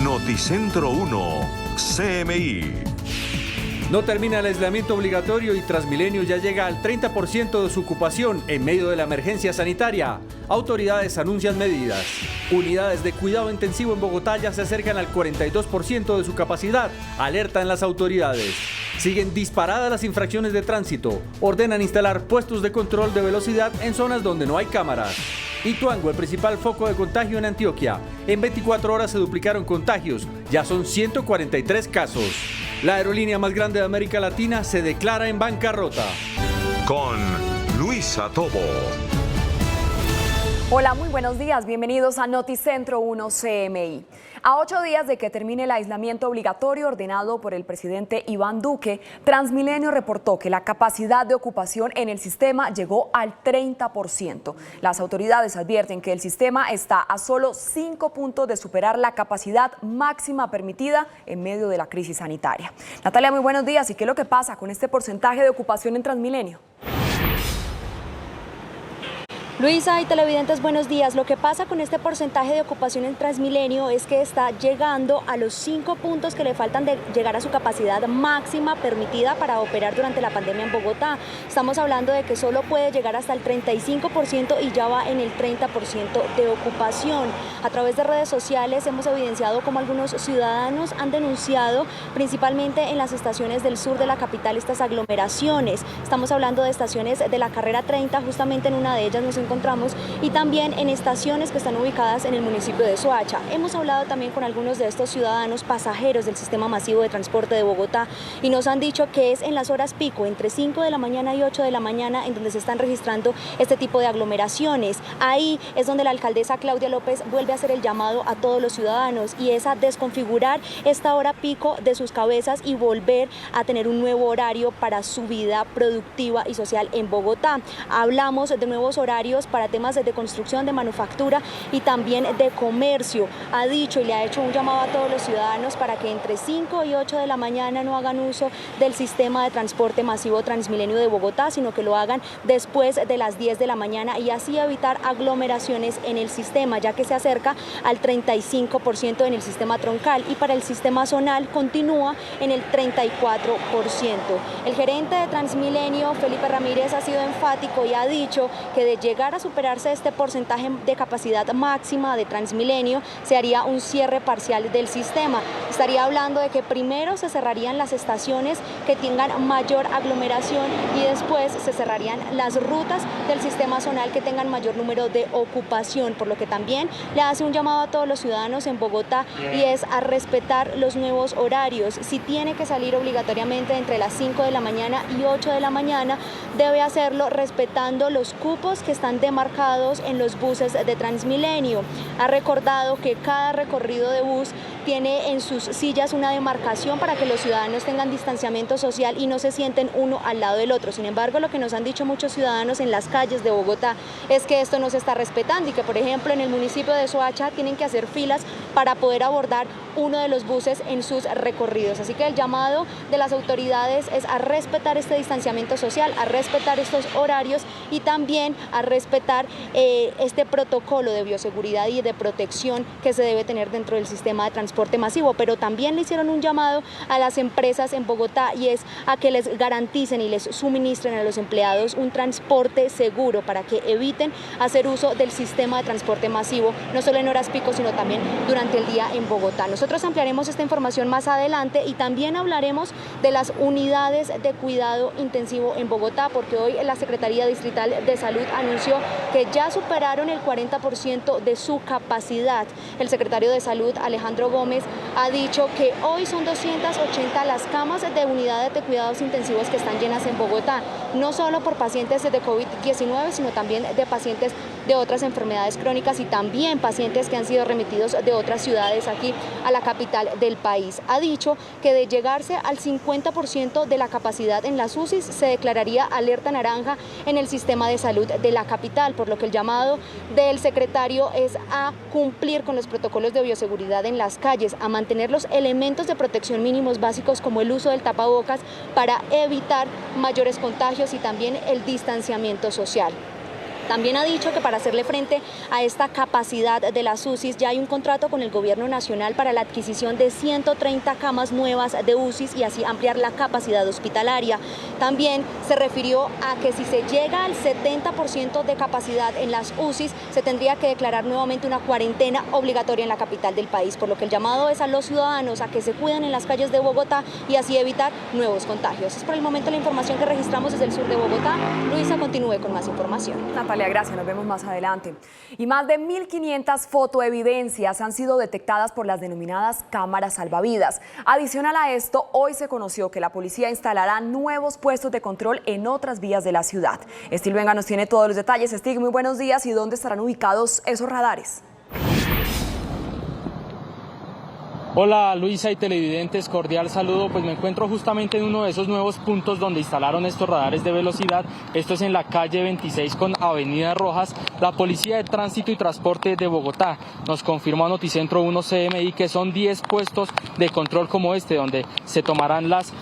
Noticentro 1, CMI. No termina el aislamiento obligatorio y Transmilenio ya llega al 30% de su ocupación en medio de la emergencia sanitaria. Autoridades anuncian medidas. Unidades de cuidado intensivo en Bogotá ya se acercan al 42% de su capacidad, alertan las autoridades. Siguen disparadas las infracciones de tránsito. Ordenan instalar puestos de control de velocidad en zonas donde no hay cámaras. Ituango, el principal foco de contagio en Antioquia. En 24 horas se duplicaron contagios. Ya son 143 casos. La aerolínea más grande de América Latina se declara en bancarrota. Con Luisa Tobo. Hola, muy buenos días. Bienvenidos a Noticentro 1 CMI. A 8 días de que termine el aislamiento obligatorio ordenado por el presidente Iván Duque, Transmilenio reportó que la capacidad de ocupación en el sistema llegó al 30%. Las autoridades advierten que el sistema está a solo 5 puntos de superar la capacidad máxima permitida en medio de la crisis sanitaria. Natalia, muy buenos días. ¿Y qué es lo que pasa con este porcentaje de ocupación en Transmilenio? Luisa y televidentes, buenos días. Lo que pasa con este porcentaje de ocupación en Transmilenio es que está llegando a los 5 puntos que le faltan de llegar a su capacidad máxima permitida para operar durante la pandemia en Bogotá. Estamos hablando de que solo puede llegar hasta el 35% y ya va en el 30% de ocupación. A través de redes sociales hemos evidenciado cómo algunos ciudadanos han denunciado, principalmente en las estaciones del sur de la capital, estas aglomeraciones. Estamos hablando de estaciones de la carrera 30, justamente en una de ellas nos encontramos, y también en estaciones que están ubicadas en el municipio de Soacha. Hemos hablado también con algunos de estos ciudadanos pasajeros del sistema masivo de transporte de Bogotá y nos han dicho que es en las horas pico, entre 5 de la mañana y 8 de la mañana, en donde se están registrando este tipo de aglomeraciones. Ahí es donde la alcaldesa Claudia López vuelve a hacer el llamado a todos los ciudadanos y es a desconfigurar esta hora pico de sus cabezas y volver a tener un nuevo horario para su vida productiva y social en Bogotá. Hablamos de nuevos horarios para temas de construcción, de manufactura y también de comercio. Ha dicho y le ha hecho un llamado a todos los ciudadanos para que entre 5 y 8 de la mañana no hagan uso del sistema de transporte masivo Transmilenio de Bogotá, sino que lo hagan después de las 10 de la mañana y así evitar aglomeraciones en el sistema, ya que se acerca al 35% en el sistema troncal y para el sistema zonal continúa en el 34%. El gerente de Transmilenio, Felipe Ramírez, ha sido enfático y ha dicho que de llegar a superarse este porcentaje de capacidad máxima de Transmilenio, se haría un cierre parcial del sistema. Estaría hablando de que primero se cerrarían las estaciones que tengan mayor aglomeración y después se cerrarían las rutas del sistema zonal que tengan mayor número de ocupación, por lo que también le hace un llamado a todos los ciudadanos en Bogotá y es a respetar los nuevos horarios. Si tiene que salir obligatoriamente entre las 5 de la mañana y 8 de la mañana, debe hacerlo respetando los cupos que están demarcados en los buses de Transmilenio. Ha recordado que cada recorrido de bus tiene en sus sillas una demarcación para que los ciudadanos tengan distanciamiento social y no se sienten uno al lado del otro. Sin embargo, lo que nos han dicho muchos ciudadanos en las calles de Bogotá es que esto no se está respetando y que, por ejemplo, en el municipio de Soacha tienen que hacer filas para poder abordar uno de los buses en sus recorridos. Así que el llamado de las autoridades es a respetar este distanciamiento social, a respetar estos horarios y también a respetar este protocolo de bioseguridad y de protección que se debe tener dentro del sistema de transporte masivo. Pero también le hicieron un llamado a las empresas en Bogotá y es a que les garanticen y les suministren a los empleados un transporte seguro para que eviten hacer uso del sistema de transporte masivo, no solo en horas pico, sino también durante el día en Bogotá. Nosotros ampliaremos esta información más adelante y también hablaremos de las unidades de cuidado intensivo en Bogotá, porque hoy la Secretaría Distrital de Salud anunció que ya superaron el 40% de su capacidad. El secretario de Salud, Alejandro Gómez, ha dicho que hoy son 280 las camas de unidades de cuidados intensivos que están llenas en Bogotá, no solo por pacientes de COVID-19, sino también de pacientes de otras enfermedades crónicas y también pacientes que han sido remitidos de otras ciudades aquí a la capital del país. Ha dicho que de llegarse al 50% de la capacidad en las UCIs se declararía alerta naranja en el sistema de salud de la capital, por lo que el llamado del secretario es a cumplir con los protocolos de bioseguridad en las calles, a mantener los elementos de protección mínimos básicos como el uso del tapabocas para evitar mayores contagios y también el distanciamiento social. También ha dicho que para hacerle frente a esta capacidad de las UCIs ya hay un contrato con el gobierno nacional para la adquisición de 130 camas nuevas de UCIs y así ampliar la capacidad hospitalaria. También se refirió a que si se llega al 70% de capacidad en las UCIs, se tendría que declarar nuevamente una cuarentena obligatoria en la capital del país, por lo que el llamado es a los ciudadanos a que se cuiden en las calles de Bogotá y así evitar nuevos contagios. Es por el momento la información que registramos desde el sur de Bogotá. Luisa, continúe con más información. Natalia, gracias. Nos vemos más adelante. Y más de 1.500 fotoevidencias han sido detectadas por las denominadas cámaras salvavidas. Adicional a esto, hoy se conoció que la policía instalará nuevos puestos de control en otras vías de la ciudad. Estil Venga nos tiene todos los detalles. Estil, muy buenos días. ¿Y dónde estarán ubicados esos radares? Hola Luisa y televidentes, cordial saludo. Pues me encuentro justamente en uno de esos nuevos puntos donde instalaron estos radares de velocidad. Esto es en la calle 26 con Avenida Rojas. La Policía de Tránsito y Transporte de Bogotá nos confirmó a Noticentro 1 CMI que son 10 puestos de control como este, donde se tomarán las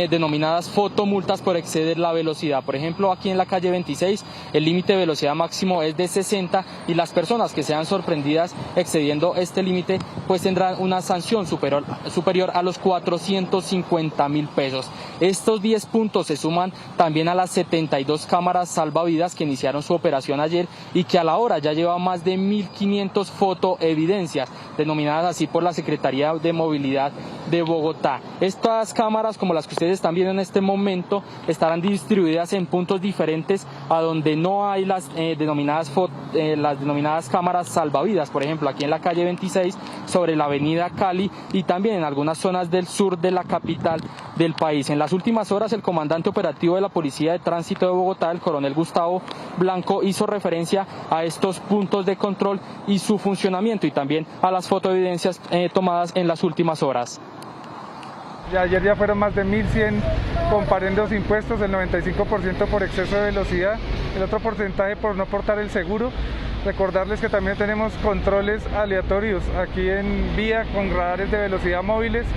denominadas fotomultas por exceder la velocidad. Por ejemplo, aquí en la calle 26 el límite de velocidad máximo es de 60 y las personas que sean sorprendidas excediendo este límite pues tendrán una sanción superior a los 450.000 pesos. Estos 10 puntos se suman también a las 72 cámaras salvavidas que iniciaron su operación ayer y que a la hora ya lleva más de 1.500 fotoevidencias, denominadas así por la Secretaría de Movilidad de Bogotá. Estas cámaras, como las que ustedes están viendo en este momento, estarán distribuidas en puntos diferentes a donde no hay las denominadas cámaras salvavidas. Por ejemplo, aquí en la calle 26, sobre la avenida Cali, y también en algunas zonas del sur de la capital del país. En las últimas horas, el comandante operativo de la Policía de Tránsito de Bogotá, el coronel Gustavo Blanco, hizo referencia a estos puntos de control y su funcionamiento y también a las fotoevidencias tomadas en las últimas horas. Ayer ya fueron más de 1.100 comparendos impuestos, el 95% por exceso de velocidad, el otro porcentaje por no portar el seguro. Recordarles que también tenemos controles aleatorios aquí en vía con radares de velocidad móviles,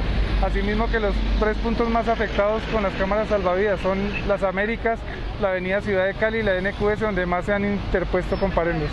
asimismo que los 3 puntos más afectados con las cámaras salvavidas son las Américas, la avenida Ciudad de Cali y la NQS, donde más se han interpuesto comparendos.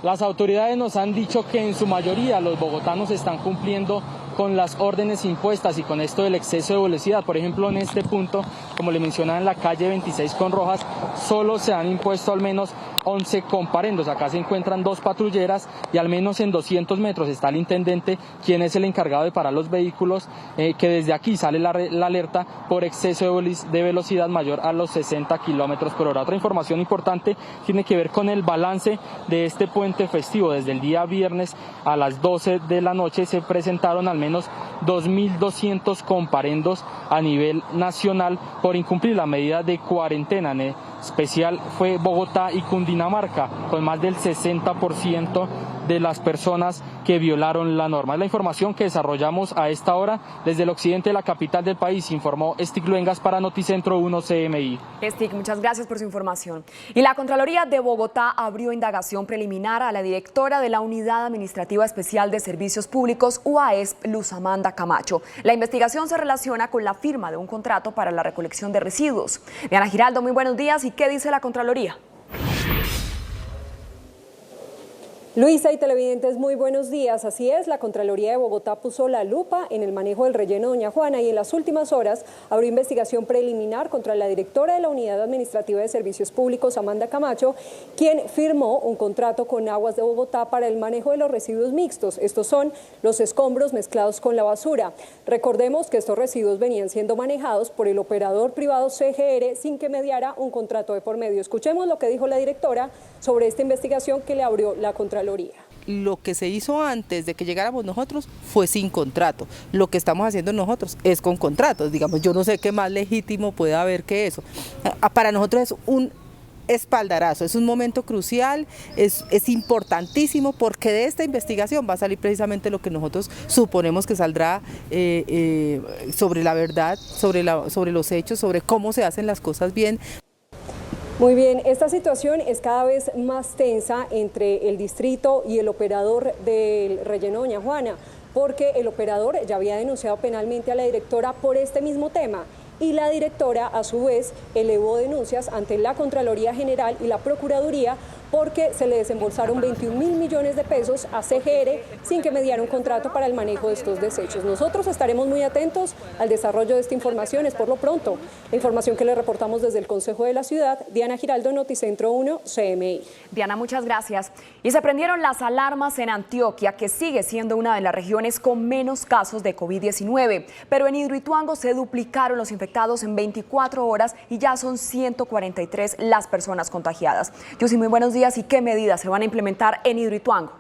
Las autoridades nos han dicho que en su mayoría los bogotanos están cumpliendo con las órdenes impuestas y con esto del exceso de velocidad. Por ejemplo, en este punto, como le mencionaba, en la calle 26 con Rojas, solo se han impuesto al menos 11 comparendos. Acá se encuentran 2 patrulleras y al menos en 200 metros está el intendente, quien es el encargado de parar los vehículos, que desde aquí sale la alerta por exceso de velocidad mayor a los 60 kilómetros por hora. Otra información importante tiene que ver con el balance de este puente festivo. Desde el día viernes a las 12 de la noche se presentaron al menos 2.200 comparendos a nivel nacional por incumplir la medida de cuarentena. En especial fue Bogotá y Cundinamarca, con más del 60% de las personas que violaron la norma. Es la información que desarrollamos a esta hora desde el occidente de la capital del país, informó Estic Luengas para Noticentro 1 CMI. Estic, muchas gracias por su información. Y la Contraloría de Bogotá abrió indagación preliminar a la directora de la Unidad Administrativa Especial de Servicios Públicos, UAESP, Luz Amanda Camacho. La investigación se relaciona con la firma de un contrato para la recolección de residuos. Diana Giraldo, muy buenos días. ¿Y qué dice la Contraloría? Luisa y televidentes, muy buenos días. Así es, la Contraloría de Bogotá puso la lupa en el manejo del relleno Doña Juana y en las últimas horas abrió investigación preliminar contra la directora de la Unidad Administrativa de Servicios Públicos, Amanda Camacho, quien firmó un contrato con Aguas de Bogotá para el manejo de los residuos mixtos. Estos son los escombros mezclados con la basura. Recordemos que estos residuos venían siendo manejados por el operador privado CGR sin que mediara un contrato de por medio. Escuchemos lo que dijo la directora sobre esta investigación que le abrió la Contraloría. Lo que se hizo antes de que llegáramos nosotros fue sin contrato. Lo que estamos haciendo nosotros es con contratos. Digamos, yo no sé qué más legítimo puede haber que eso. Para nosotros es un espaldarazo, es un momento crucial, es importantísimo porque de esta investigación va a salir precisamente lo que nosotros suponemos que saldrá sobre la verdad, sobre los hechos, sobre cómo se hacen las cosas bien. Muy bien, esta situación es cada vez más tensa entre el distrito y el operador del relleno Doña Juana, porque el operador ya había denunciado penalmente a la directora por este mismo tema. y la directora a su vez elevó denuncias ante la Contraloría General y la Procuraduría porque se le desembolsaron 21.000 millones de pesos a CGR sin que mediara un contrato para el manejo de estos desechos. Nosotros estaremos muy atentos al desarrollo de esta información. Es por lo pronto la información que le reportamos desde el Consejo de la Ciudad. Diana Giraldo, Noticentro 1, CMI. Diana, muchas gracias. Y se prendieron las alarmas en Antioquia, que sigue siendo una de las regiones con menos casos de COVID-19. Pero en Hidroituango se duplicaron los infectados en 24 horas y ya son 143 las personas contagiadas. Yossi, muy buenos días. ¿Y qué medidas se van a implementar en Hidroituango?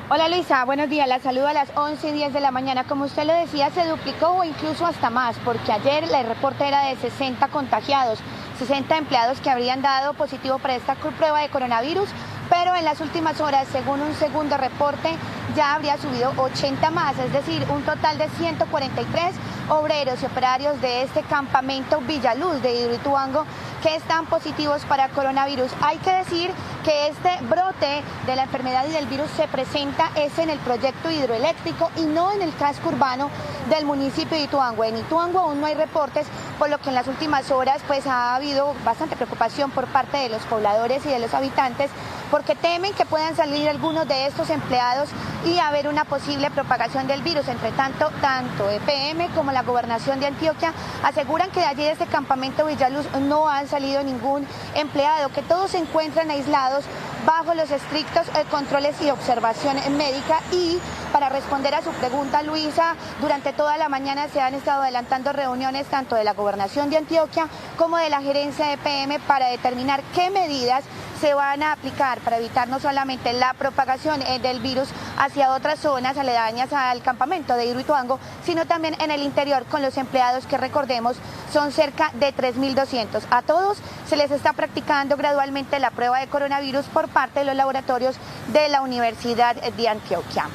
Hola Luisa, buenos días, la saludo a las 11:10 de la mañana. Como usted lo decía, se duplicó o incluso hasta más, porque ayer el reporte era de 60 contagiados, 60 empleados que habrían dado positivo para esta prueba de coronavirus, pero en las últimas horas, según un segundo reporte, ya habría subido 80 más, es decir, un total de 143 obreros y operarios de este campamento Villaluz de Hidroituango que están positivos para coronavirus. Hay que decir que este brote de la enfermedad y del virus se presenta es en el proyecto hidroeléctrico y no en el casco urbano del municipio de Ituango. En Ituango aún no hay reportes, por lo que en las últimas horas pues ha habido bastante preocupación por parte de los pobladores y de los habitantes, porque temen que puedan salir algunos de estos empleados y haber una posible propagación del virus. Entre tanto, tanto EPM como la Gobernación de Antioquia aseguran que de allí de este campamento Villaluz no han salido ningún empleado, que todos se encuentran aislados bajo los estrictos controles y observación médica. Y para responder a su pregunta, Luisa, durante toda la mañana se han estado adelantando reuniones tanto de la Gobernación de Antioquia como de la Gerencia de EPM para determinar qué medidas se van a aplicar para evitar no solamente la propagación del virus hacia otras zonas aledañas al campamento de Hidroituango, sino también en el interior con los empleados que, recordemos, son cerca de 3.200. A todos se les está practicando gradualmente la prueba de coronavirus por parte de los laboratorios de la Universidad de Antioquia.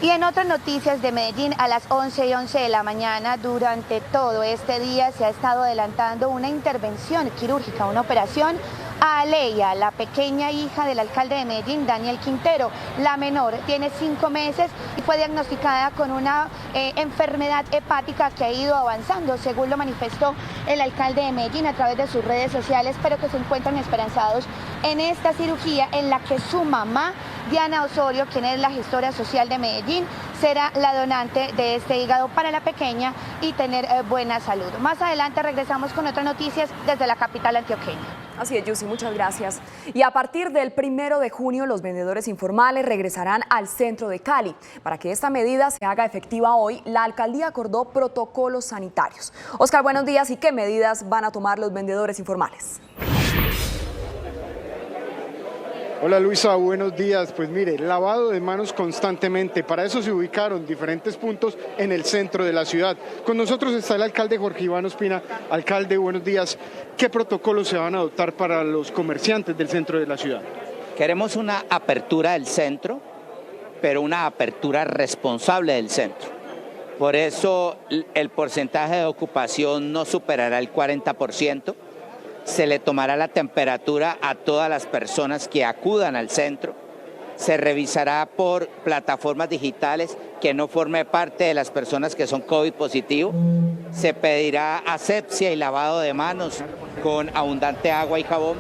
Y en otras noticias de Medellín, a las 11:11 de la mañana, durante todo este día se ha estado adelantando una intervención quirúrgica, una operación a Aleya, la pequeña hija del alcalde de Medellín, Daniel Quintero. La menor tiene 5 meses y fue diagnosticada con una enfermedad hepática que ha ido avanzando, según lo manifestó el alcalde de Medellín a través de sus redes sociales, pero que se encuentran esperanzados en esta cirugía en la que su mamá, Diana Osorio, quien es la gestora social de Medellín, será la donante de este hígado para la pequeña y tener buena salud. Más adelante regresamos con otras noticias desde la capital antioqueña. Así es, Yossi, muchas gracias. Y a partir del 1 de junio, los vendedores informales regresarán al centro de Cali. Para que esta medida se haga efectiva hoy, la alcaldía acordó protocolos sanitarios. Oscar, buenos días. ¿Y qué medidas van a tomar los vendedores informales? Hola Luisa, buenos días. Pues mire, lavado de manos constantemente. Para eso se ubicaron diferentes puntos en el centro de la ciudad. Con nosotros está el alcalde Jorge Iván Ospina. Alcalde, buenos días. ¿Qué protocolos se van a adoptar para los comerciantes del centro de la ciudad? Queremos una apertura del centro, pero una apertura responsable del centro. Por eso el porcentaje de ocupación no superará el 40%. Se le tomará la temperatura a todas las personas que acudan al centro, se revisará por plataformas digitales que no forme parte de las personas que son COVID positivo, se pedirá asepsia y lavado de manos con abundante agua y jabón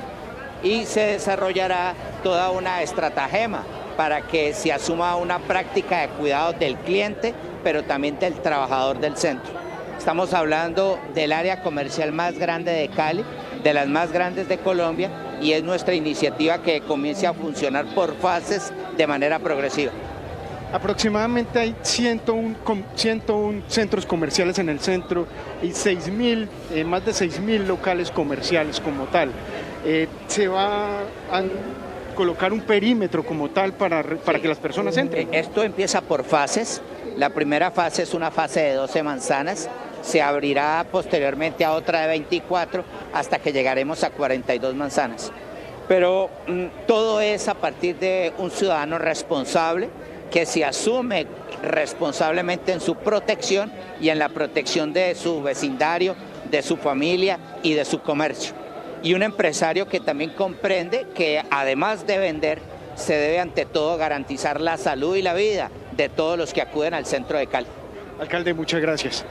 y se desarrollará toda una estratagema para que se asuma una práctica de cuidado del cliente, pero también del trabajador del centro. Estamos hablando del área comercial más grande de Cali, de las más grandes de Colombia, y es nuestra iniciativa que comience a funcionar por fases de manera progresiva. Aproximadamente hay 101 centros comerciales en el centro y más de 6.000 locales comerciales como tal. Se va a colocar un perímetro como tal para que las personas entren. Esto empieza por fases. La primera fase es una fase de 12 manzanas. Se abrirá posteriormente a otra de 24 hasta que llegaremos a 42 manzanas. Pero todo es a partir de un ciudadano responsable que se asume responsablemente en su protección y en la protección de su vecindario, de su familia y de su comercio. Y un empresario que también comprende que además de vender, se debe ante todo garantizar la salud y la vida de todos los que acuden al centro de Cali. Alcalde, muchas gracias.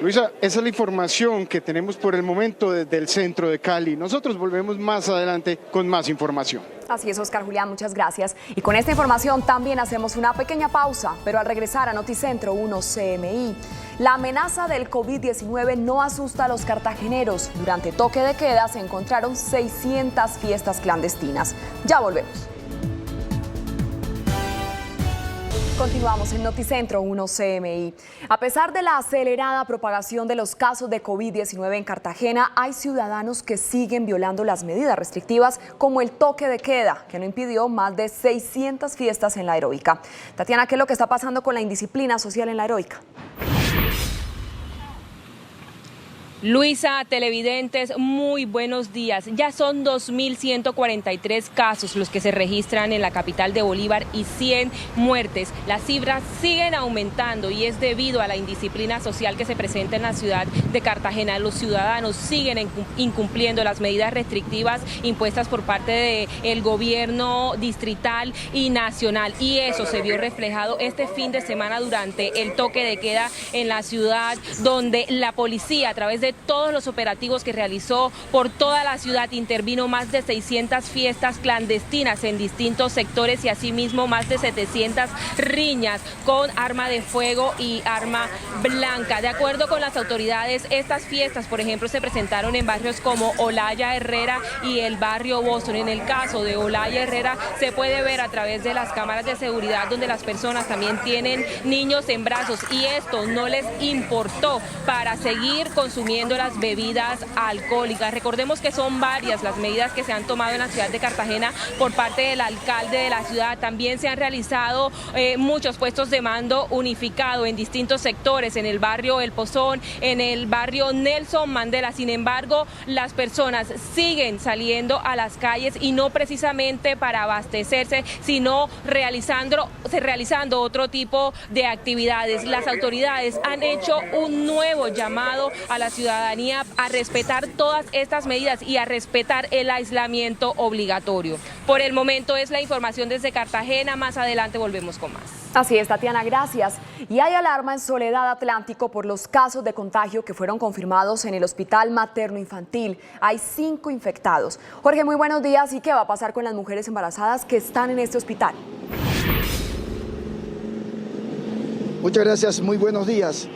Luisa, esa es la información que tenemos por el momento desde el centro de Cali. Nosotros volvemos más adelante con más información. Así es, Oscar Julián, muchas gracias. Y con esta información también hacemos una pequeña pausa, pero al regresar a Noticentro 1 CMI, la amenaza del COVID-19 no asusta a los cartageneros. Durante toque de queda se encontraron 600 fiestas clandestinas. Ya volvemos. Continuamos en Noticentro 1 CMI. A pesar de la acelerada propagación de los casos de COVID-19 en Cartagena, hay ciudadanos que siguen violando las medidas restrictivas, como el toque de queda, que no impidió más de 600 fiestas en la Heroica. Tatiana, ¿qué es lo que está pasando con la indisciplina social en la Heroica? Luisa, televidentes, muy buenos días. Ya son 2.143 casos los que se registran en la capital de Bolívar y 100 muertes. Las cifras siguen aumentando y es debido a la indisciplina social que se presenta en la ciudad de Cartagena. Los ciudadanos siguen incumpliendo las medidas restrictivas impuestas por parte del gobierno distrital y nacional. Y eso se vio reflejado este fin de semana durante el toque de queda en la ciudad, donde la policía, a través de todos los operativos que realizó por toda la ciudad, intervino más de 600 fiestas clandestinas en distintos sectores y asimismo más de 700 riñas con arma de fuego y arma blanca. De acuerdo con las autoridades, estas fiestas, por ejemplo, se presentaron en barrios como Olaya Herrera y el barrio Boston. En el caso de Olaya Herrera se puede ver a través de las cámaras de seguridad donde las personas también tienen niños en brazos y esto no les importó para seguir consumiendo las bebidas alcohólicas. Recordemos que son varias las medidas que se han tomado en la ciudad de Cartagena por parte del alcalde de la ciudad. También se han realizado muchos puestos de mando unificado en distintos sectores, en el barrio El Pozón, en el barrio Nelson Mandela. Sin embargo, las personas siguen saliendo a las calles y no precisamente para abastecerse, sino realizando otro tipo de actividades. Las autoridades han hecho un nuevo llamado a la ciudadanía a respetar todas estas medidas y a respetar el aislamiento obligatorio. Por el momento es la información desde Cartagena. Más adelante volvemos con más. Así es, Tatiana, gracias. Y hay alarma en Soledad Atlántico por los casos de contagio que fueron confirmados en el Hospital Materno Infantil. Hay 5 infectados. Jorge, muy buenos días. ¿Y qué va a pasar con las mujeres embarazadas que están en este hospital? Muchas gracias, muy buenos días.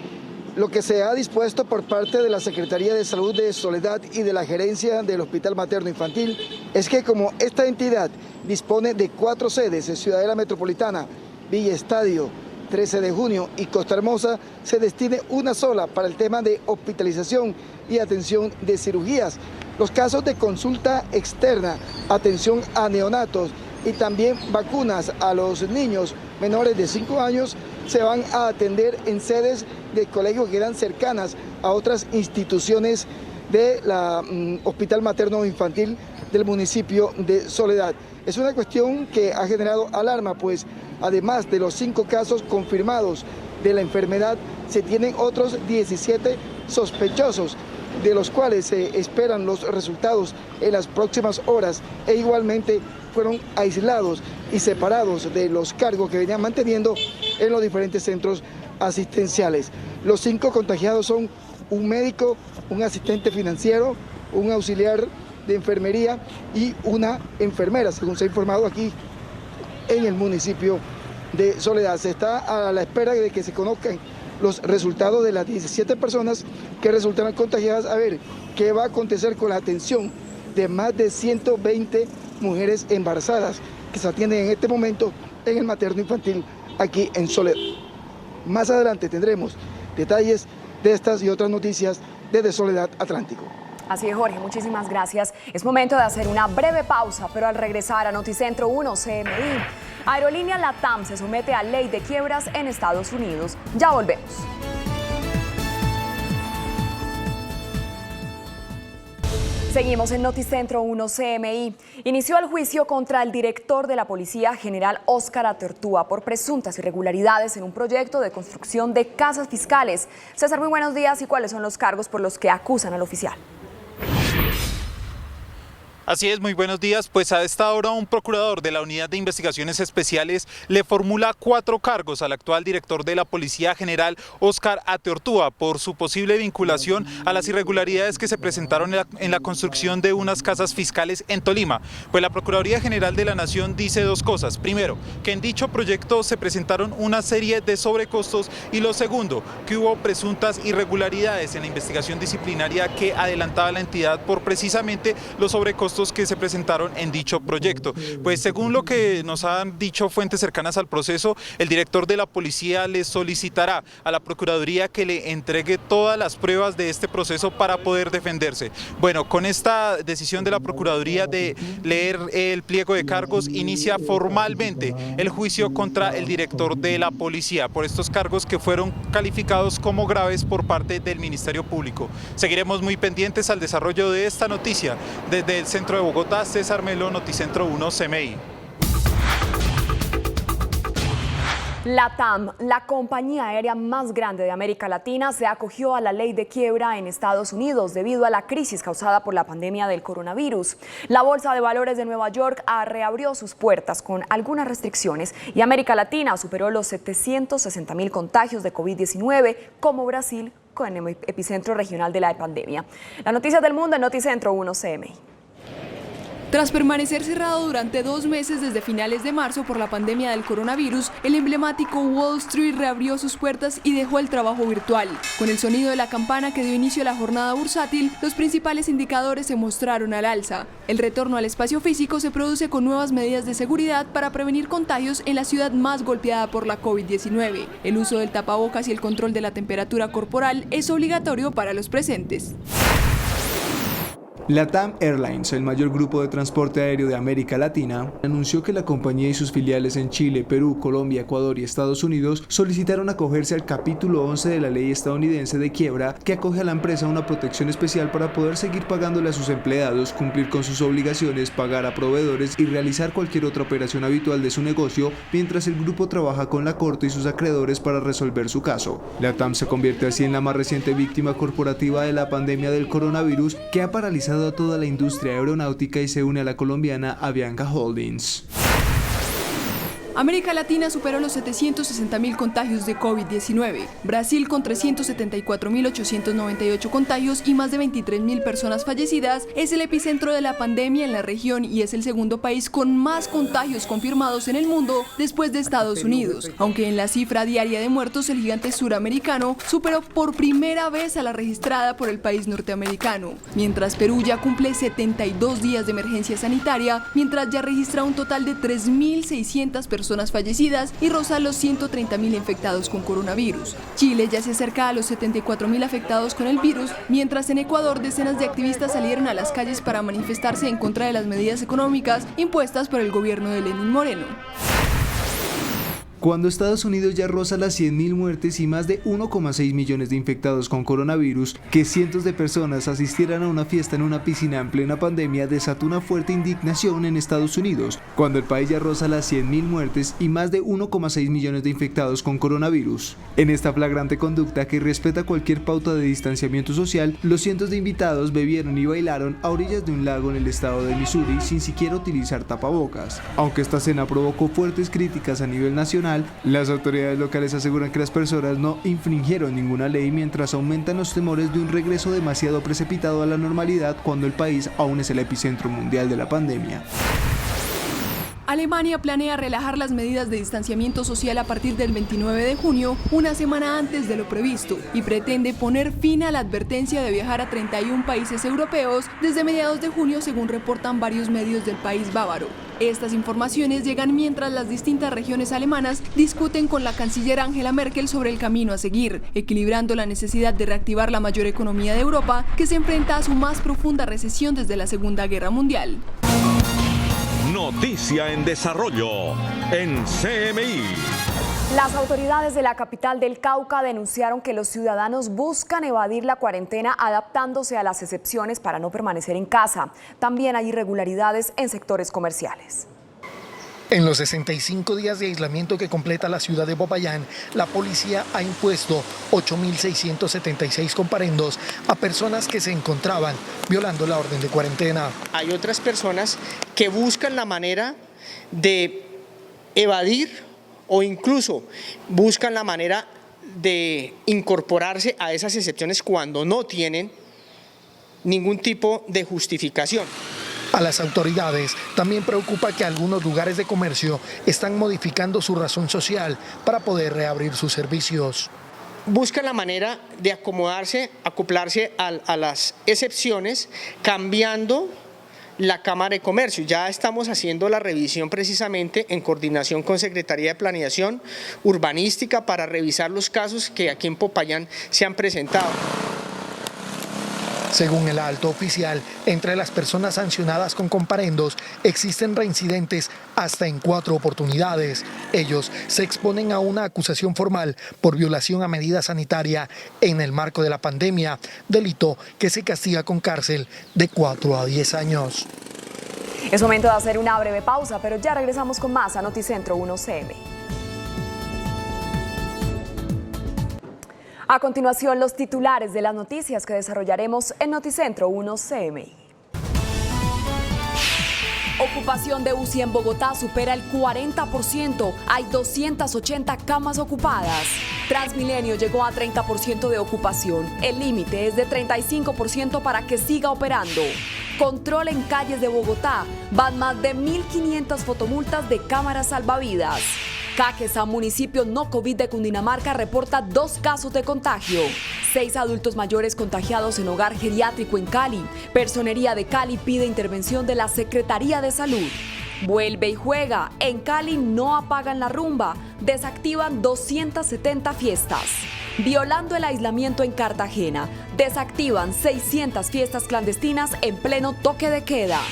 Lo que se ha dispuesto por parte de la Secretaría de Salud de Soledad y de la gerencia del Hospital Materno Infantil es que como esta entidad dispone de 4 sedes en Ciudadela Metropolitana, Villa Estadio, 13 de junio y Costa Hermosa, se destine una sola para el tema de hospitalización y atención de cirugías. Los casos de consulta externa, atención a neonatos y también vacunas a los niños menores de 5 años se van a atender en sedes de colegios que quedan cercanas a otras instituciones del Hospital Materno Infantil del municipio de Soledad. Es una cuestión que ha generado alarma, pues además de los 5 casos confirmados de la enfermedad, se tienen otros 17 sospechosos, de los cuales se esperan los resultados en las próximas horas e igualmente fueron aislados y separados de los cargos que venían manteniendo en los diferentes centros asistenciales. Los 5 contagiados son un médico, un asistente financiero, un auxiliar de enfermería y una enfermera, según se ha informado aquí en el municipio de Soledad. Se está a la espera de que se conozcan los resultados de las 17 personas que resultaron contagiadas, a ver qué va a acontecer con la atención de más de 120 mujeres embarazadas que se atienden en este momento en el materno infantil aquí en Soledad. Más adelante tendremos detalles de estas y otras noticias desde Soledad Atlántico. Así es, Jorge, muchísimas gracias. Es momento de hacer una breve pausa, pero al regresar a Noticentro 1 CMI, Aerolínea LATAM se somete a ley de quiebras en Estados Unidos. Ya volvemos. Seguimos en Noticentro 1 CMI. Inició el juicio contra el director de la Policía, general Óscar Atertúa, por presuntas irregularidades en un proyecto de construcción de casas fiscales. César, muy buenos días. ¿Y cuáles son los cargos por los que acusan al oficial? Así es, muy buenos días. Pues a esta hora un procurador de la Unidad de Investigaciones Especiales le formula 4 cargos al actual director de la Policía General, Óscar Ateortúa, por su posible vinculación a las irregularidades que se presentaron en la construcción de unas casas fiscales en Tolima. Pues la Procuraduría General de la Nación dice 2 cosas. Primero, que en dicho proyecto se presentaron una serie de sobrecostos, y lo segundo, que hubo presuntas irregularidades en la investigación disciplinaria que adelantaba la entidad por precisamente los sobrecostos que se presentaron en dicho proyecto. Pues según lo que nos han dicho fuentes cercanas al proceso, el director de la policía le solicitará a la Procuraduría que le entregue todas las pruebas de este proceso para poder defenderse. Bueno, con esta decisión de la Procuraduría de leer el pliego de cargos, inicia formalmente el juicio contra el director de la policía por estos cargos que fueron calificados como graves por parte del Ministerio Público. Seguiremos muy pendientes al desarrollo de esta noticia. Desde el centro de Bogotá, César Melo, Noticentro 1 CMI. LATAM, la compañía aérea más grande de América Latina, se acogió a la ley de quiebra en Estados Unidos debido a la crisis causada por la pandemia del coronavirus. La Bolsa de Valores de Nueva York reabrió sus puertas con algunas restricciones y América Latina superó los 760.000 contagios de COVID-19, como Brasil, con el epicentro regional de la pandemia. La noticia del mundo en Noticentro 1 CMI. Tras permanecer cerrado durante 2 meses desde finales de marzo por la pandemia del coronavirus, el emblemático Wall Street reabrió sus puertas y dejó el trabajo virtual. Con el sonido de la campana que dio inicio a la jornada bursátil, los principales indicadores se mostraron al alza. El retorno al espacio físico se produce con nuevas medidas de seguridad para prevenir contagios en la ciudad más golpeada por la COVID-19. El uso del tapabocas y el control de la temperatura corporal es obligatorio para los presentes. LATAM Airlines, el mayor grupo de transporte aéreo de América Latina, anunció que la compañía y sus filiales en Chile, Perú, Colombia, Ecuador y Estados Unidos solicitaron acogerse al capítulo 11 de la ley estadounidense de quiebra, que acoge a la empresa una protección especial para poder seguir pagándole a sus empleados, cumplir con sus obligaciones, pagar a proveedores y realizar cualquier otra operación habitual de su negocio, mientras el grupo trabaja con la corte y sus acreedores para resolver su caso. LATAM se convierte así en la más reciente víctima corporativa de la pandemia del coronavirus, que ha paralizado a toda la industria aeronáutica y se une a la colombiana Avianca Holdings. América Latina superó los 760.000 contagios de COVID-19. Brasil, con 374.898 contagios y más de 23.000 personas fallecidas, es el epicentro de la pandemia en la región y es el segundo país con más contagios confirmados en el mundo después de Estados Unidos. Aunque en la cifra diaria de muertos, el gigante suramericano superó por primera vez a la registrada por el país norteamericano. Mientras Perú ya cumple 72 días de emergencia sanitaria, mientras ya registra un total de 3.600 personas fallecidas y roza los 130.000 infectados con coronavirus. Chile ya se acerca a los 74.000 afectados con el virus, mientras en Ecuador decenas de activistas salieron a las calles para manifestarse en contra de las medidas económicas impuestas por el gobierno de Lenín Moreno. Cuando Estados Unidos ya roza las 100.000 muertes y más de 1,6 millones de infectados con coronavirus, que cientos de personas asistieran a una fiesta en una piscina en plena pandemia desató una fuerte indignación en Estados Unidos. Cuando el país ya roza las 100.000 muertes y más de 1,6 millones de infectados con coronavirus. En esta flagrante conducta que respeta cualquier pauta de distanciamiento social, los cientos de invitados bebieron y bailaron a orillas de un lago en el estado de Missouri sin siquiera utilizar tapabocas. Aunque esta escena provocó fuertes críticas a nivel nacional, las autoridades locales aseguran que las personas no infringieron ninguna ley, mientras aumentan los temores de un regreso demasiado precipitado a la normalidad cuando el país aún es el epicentro mundial de la pandemia. Alemania planea relajar las medidas de distanciamiento social a partir del 29 de junio, una semana antes de lo previsto, y pretende poner fin a la advertencia de viajar a 31 países europeos desde mediados de junio, según reportan varios medios del país bávaro. Estas informaciones llegan mientras las distintas regiones alemanas discuten con la canciller Angela Merkel sobre el camino a seguir, equilibrando la necesidad de reactivar la mayor economía de Europa, que se enfrenta a su más profunda recesión desde la Segunda Guerra Mundial. Noticia en desarrollo en CMI. Las autoridades de la capital del Cauca denunciaron que los ciudadanos buscan evadir la cuarentena adaptándose a las excepciones para no permanecer en casa. También hay irregularidades en sectores comerciales. En los 65 días de aislamiento que completa la ciudad de Popayán, la policía ha impuesto 8.676 comparendos a personas que se encontraban violando la orden de cuarentena. Hay otras personas que buscan la manera de evadir o incluso buscan la manera de incorporarse a esas excepciones cuando no tienen ningún tipo de justificación. A las autoridades también preocupa que algunos lugares de comercio están modificando su razón social para poder reabrir sus servicios. Buscan la manera de acomodarse, acoplarse a las excepciones, cambiando la Cámara de Comercio. Ya estamos haciendo la revisión precisamente en coordinación con Secretaría de Planeación Urbanística para revisar los casos que aquí en Popayán se han presentado. Según el alto oficial, entre las personas sancionadas con comparendos existen reincidentes hasta en 4 oportunidades. Ellos se exponen a una acusación formal por violación a medida sanitaria en el marco de la pandemia, delito que se castiga con cárcel de 4 a 10 años. Es momento de hacer una breve pausa, pero ya regresamos con más a Noticentro 1 CMI. A continuación, los titulares de las noticias que desarrollaremos en Noticentro 1 CMI. Ocupación de UCI en Bogotá supera el 40%. Hay 280 camas ocupadas. Transmilenio llegó a 30% de ocupación. El límite es de 35% para que siga operando. Control en calles de Bogotá. Van más de 1.500 fotomultas de cámaras salvavidas. Caquetá, municipio no COVID de Cundinamarca, reporta 2 casos de contagio. 6 adultos mayores contagiados en hogar geriátrico en Cali. Personería de Cali pide intervención de la Secretaría de Salud. Vuelve y juega. En Cali no apagan la rumba. Desactivan 270 fiestas. Violando el aislamiento en Cartagena. Desactivan 600 fiestas clandestinas en pleno toque de queda.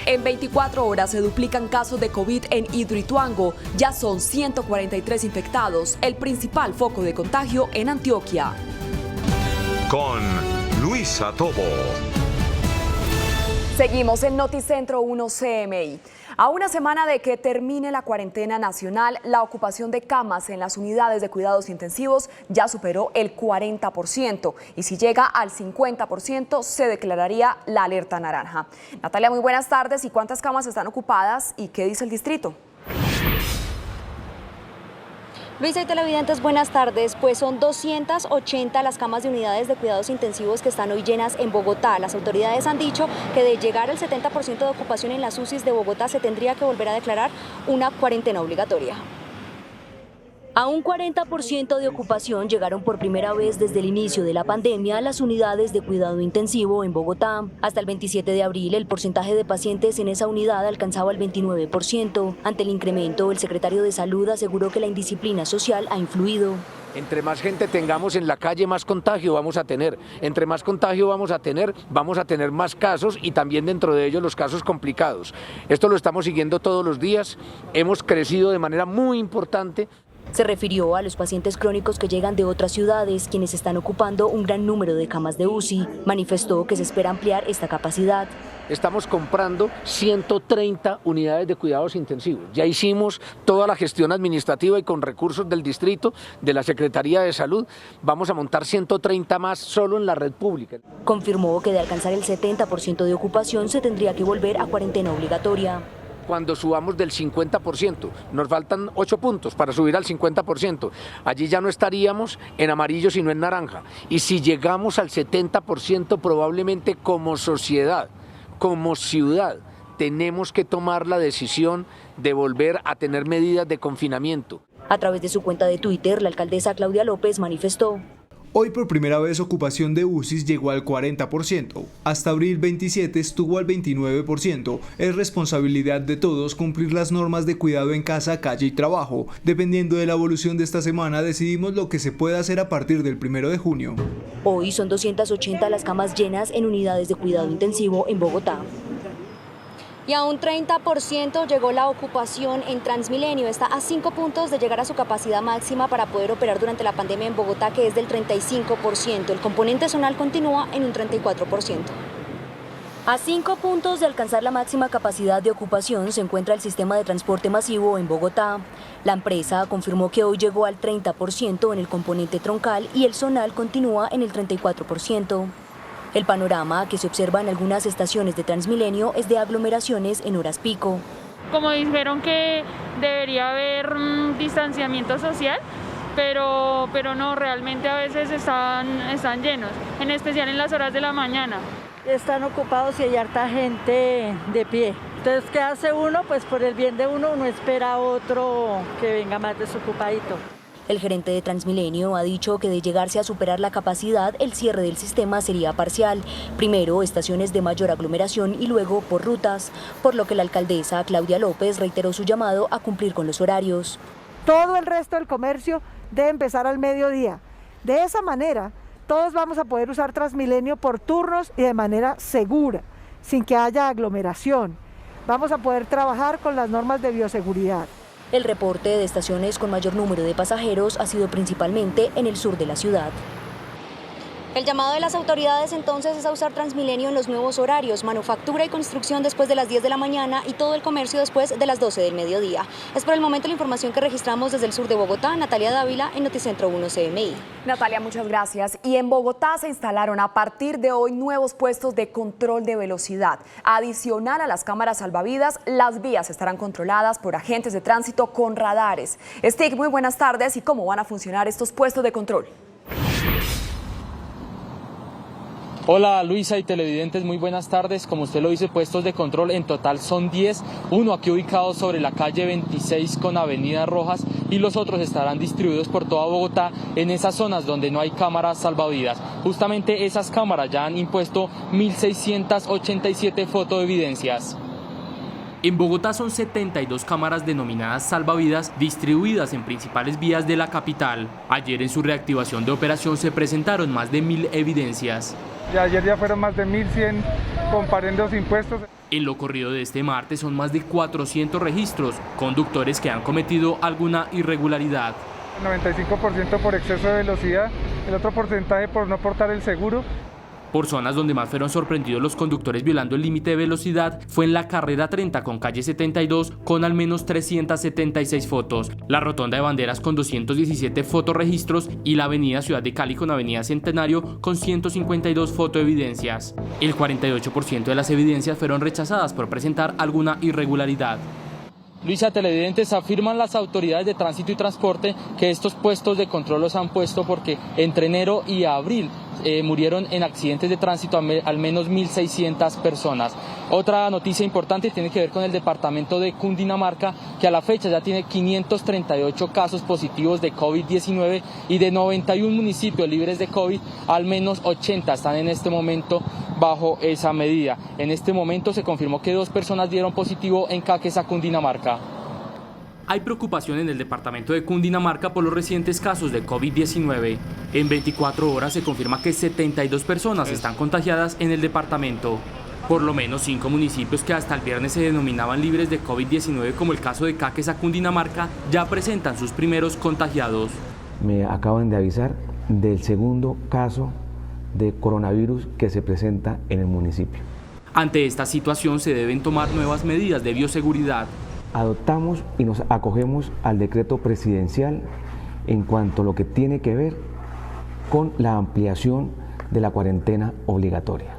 En 24 horas se duplican casos de COVID en Hidroituango. Ya son 143 infectados, el principal foco de contagio en Antioquia. Con Luisa Tobo. Seguimos en Noticentro 1 CMI. A una semana de que termine la cuarentena nacional, la ocupación de camas en las unidades de cuidados intensivos ya superó el 40%. Y si llega al 50%, se declararía la alerta naranja. Natalia, muy buenas tardes. ¿Y cuántas camas están ocupadas y qué dice el distrito? Luisa y televidentes, buenas tardes. Pues son 280 las camas de unidades de cuidados intensivos que están hoy llenas en Bogotá. Las autoridades han dicho que de llegar al 70% de ocupación en las UCIs de Bogotá se tendría que volver a declarar una cuarentena obligatoria. A un 40% de ocupación llegaron por primera vez desde el inicio de la pandemia las unidades de cuidado intensivo en Bogotá. Hasta el 27 de abril, el porcentaje de pacientes en esa unidad alcanzaba el 29%. Ante el incremento, el secretario de Salud aseguró que la indisciplina social ha influido. Entre más gente tengamos en la calle, más contagio vamos a tener. Entre más contagio vamos a tener más casos y también dentro de ellos los casos complicados. Esto lo estamos siguiendo todos los días. Hemos crecido de manera muy importante. Se refirió a los pacientes crónicos que llegan de otras ciudades, quienes están ocupando un gran número de camas de UCI. Manifestó que se espera ampliar esta capacidad. Estamos comprando 130 unidades de cuidados intensivos. Ya hicimos toda la gestión administrativa y con recursos del distrito, de la Secretaría de Salud, vamos a montar 130 más solo en la red pública. Confirmó que de alcanzar el 70% de ocupación se tendría que volver a cuarentena obligatoria. Cuando subamos del 50%, nos faltan 8 puntos para subir al 50%, allí ya no estaríamos en amarillo sino en naranja. Y si llegamos al 70%, probablemente como sociedad, como ciudad, tenemos que tomar la decisión de volver a tener medidas de confinamiento. A través de su cuenta de Twitter, la alcaldesa Claudia López manifestó: Hoy por primera vez ocupación de UCIs llegó al 40%, hasta abril 27 estuvo al 29%. Es responsabilidad de todos cumplir las normas de cuidado en casa, calle y trabajo. Dependiendo de la evolución de esta semana, decidimos lo que se puede hacer a partir del 1 de junio. Hoy son 280 las camas llenas en unidades de cuidado intensivo en Bogotá. Y a un 30% llegó la ocupación en Transmilenio. Está a 5 puntos de llegar a su capacidad máxima para poder operar durante la pandemia en Bogotá, que es del 35%. El componente zonal continúa en un 34%. A 5 puntos de alcanzar la máxima capacidad de ocupación se encuentra el sistema de transporte masivo en Bogotá. La empresa confirmó que hoy llegó al 30% en el componente troncal y el zonal continúa en el 34%. El panorama que se observa en algunas estaciones de Transmilenio es de aglomeraciones en horas pico. Como dijeron que debería haber distanciamiento social, pero no, realmente a veces están llenos, en especial en las horas de la mañana. Están ocupados y hay harta gente de pie. Entonces, ¿qué hace uno? Pues por el bien de uno espera a otro que venga más desocupadito. El gerente de Transmilenio ha dicho que de llegarse a superar la capacidad, el cierre del sistema sería parcial. Primero, estaciones de mayor aglomeración y luego por rutas, por lo que la alcaldesa Claudia López reiteró su llamado a cumplir con los horarios. Todo el resto del comercio debe empezar al mediodía. De esa manera, todos vamos a poder usar Transmilenio por turnos y de manera segura, sin que haya aglomeración. Vamos a poder trabajar con las normas de bioseguridad. El reporte de estaciones con mayor número de pasajeros ha sido principalmente en el sur de la ciudad. El llamado de las autoridades entonces es a usar Transmilenio en los nuevos horarios, manufactura y construcción después de las 10 de la mañana y todo el comercio después de las 12 del mediodía. Es por el momento la información que registramos desde el sur de Bogotá. Natalia Dávila en Noticentro 1 CMI. Natalia, muchas gracias. Y en Bogotá se instalaron a partir de hoy nuevos puestos de control de velocidad. Adicional a las cámaras salvavidas, las vías estarán controladas por agentes de tránsito con radares. Stig, muy buenas tardes. ¿Y cómo van a funcionar estos puestos de control? Hola Luisa y televidentes, muy buenas tardes. Como usted lo dice, puestos de control en total son 10, uno aquí ubicado sobre la calle 26 con avenida Rojas y los otros estarán distribuidos por toda Bogotá en esas zonas donde no hay cámaras salvavidas. Justamente esas cámaras ya han impuesto 1.687 fotoevidencias. En Bogotá son 72 cámaras denominadas salvavidas distribuidas en principales vías de la capital. Ayer en su reactivación de operación se presentaron más de 1.000 evidencias. Ayer ya fueron más de 1.100 comparendos impuestos. En lo corrido de este martes son más de 400 registros, conductores que han cometido alguna irregularidad. El 95% por exceso de velocidad, el otro porcentaje por no portar el seguro. Por zonas donde más fueron sorprendidos los conductores violando el límite de velocidad fue en la carrera 30 con calle 72 con al menos 376 fotos, la rotonda de Banderas con 217 fotorregistros y la avenida Ciudad de Cali con avenida Centenario con 152 fotoevidencias. El 48% de las evidencias fueron rechazadas por presentar alguna irregularidad. Luisa, televidentes, afirman las autoridades de tránsito y transporte que estos puestos de control los han puesto porque entre enero y abril murieron en accidentes de tránsito al menos 1.600 personas. Otra noticia importante tiene que ver con el departamento de Cundinamarca, que a la fecha ya tiene 538 casos positivos de COVID-19 y de 91 municipios libres de COVID, al menos 80 están en este momento bajo esa medida. En este momento se confirmó que 2 personas dieron positivo en Caquesa, Cundinamarca. Hay preocupación en el departamento de Cundinamarca por los recientes casos de COVID-19. En 24 horas se confirma que 72 personas están contagiadas en el departamento. Por lo menos 5 municipios que hasta el viernes se denominaban libres de COVID-19, como el caso de Caquesa, Cundinamarca, ya presentan sus primeros contagiados. Me acaban de avisar del segundo caso de coronavirus que se presenta en el municipio. Ante esta situación se deben tomar nuevas medidas de bioseguridad. Adoptamos y nos acogemos al decreto presidencial en cuanto a lo que tiene que ver con la ampliación de la cuarentena obligatoria.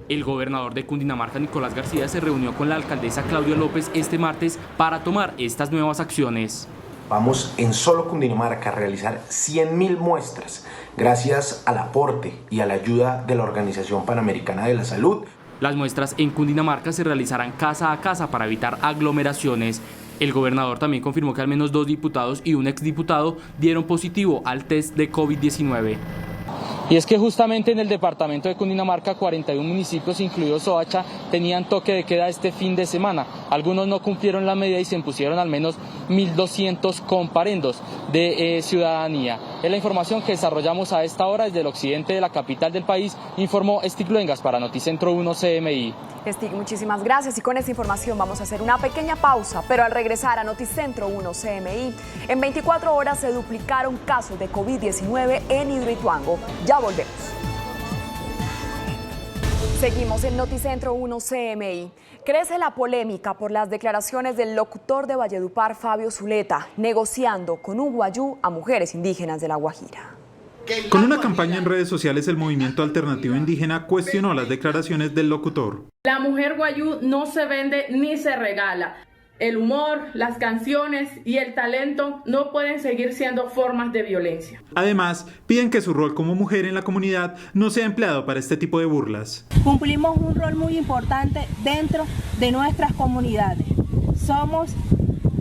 El gobernador de Cundinamarca, Nicolás García, se reunió con la alcaldesa Claudia López este martes para tomar estas nuevas acciones. Vamos en solo Cundinamarca a realizar 100.000 muestras gracias al aporte y a la ayuda de la Organización Panamericana de la Salud. Las muestras en Cundinamarca se realizarán casa a casa para evitar aglomeraciones. El gobernador también confirmó que al menos 2 diputados y un exdiputado dieron positivo al test de COVID-19. Y es que justamente en el departamento de Cundinamarca, 41 municipios, incluido Soacha, tenían toque de queda este fin de semana. Algunos no cumplieron la medida y se impusieron al menos 1.200 comparendos de ciudadanía. Es la información que desarrollamos a esta hora desde el occidente de la capital del país, informó Stig Luengas para Noticentro 1 CMI. Stig, muchísimas gracias y con esta información vamos a hacer una pequeña pausa, pero al regresar a Noticentro 1 CMI, en 24 horas se duplicaron casos de COVID-19 en Hidroituango. Ya volvemos. Seguimos en Noticentro 1 CMI. Crece la polémica por las declaraciones del locutor de Valledupar, Fabio Zuleta, negociando con un guayú a mujeres indígenas de La Guajira. Con una campaña en redes sociales, el movimiento alternativo indígena cuestionó las declaraciones del locutor. La mujer guayú no se vende ni se regala. El humor, las canciones y el talento no pueden seguir siendo formas de violencia. Además, piden que su rol como mujer en la comunidad no sea empleado para este tipo de burlas. Cumplimos un rol muy importante dentro de nuestras comunidades. Somos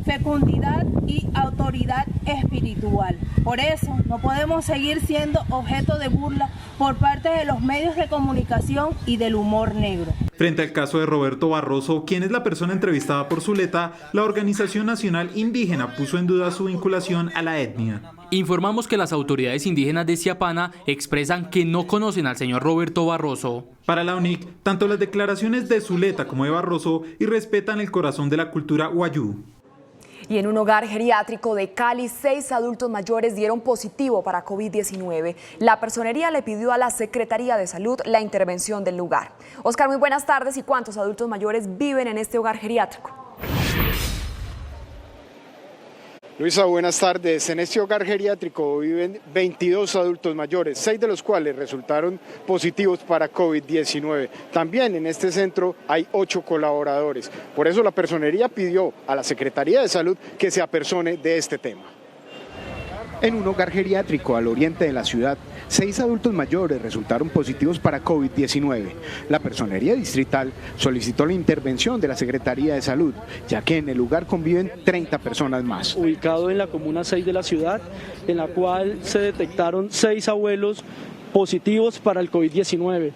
fecundidad y autoridad espiritual. Por eso no podemos seguir siendo objeto de burla por parte de los medios de comunicación y del humor negro. Frente al caso de Roberto Barroso, quien es la persona entrevistada por Zuleta, la Organización Nacional Indígena puso en duda su vinculación a la etnia. Informamos que las autoridades indígenas de Siapana expresan que no conocen al señor Roberto Barroso. Para la UNIC, tanto las declaraciones de Zuleta como de Barroso irrespetan el corazón de la cultura guayú. Y en un hogar geriátrico de Cali, 6 adultos mayores dieron positivo para COVID-19. La personería le pidió a la Secretaría de Salud la intervención del lugar. Oscar, muy buenas tardes. ¿Y cuántos adultos mayores viven en este hogar geriátrico? Luisa, buenas tardes. En este hogar geriátrico viven 22 adultos mayores, 6 de los cuales resultaron positivos para COVID-19. También en este centro hay 8 colaboradores. Por eso la personería pidió a la Secretaría de Salud que se apersone de este tema. En un hogar geriátrico al oriente de la ciudad, 6 adultos mayores resultaron positivos para COVID-19. La personería distrital solicitó la intervención de la Secretaría de Salud, ya que en el lugar conviven 30 personas más. Ubicado en la comuna 6 de la ciudad, en la cual se detectaron 6 abuelos positivos para el COVID-19.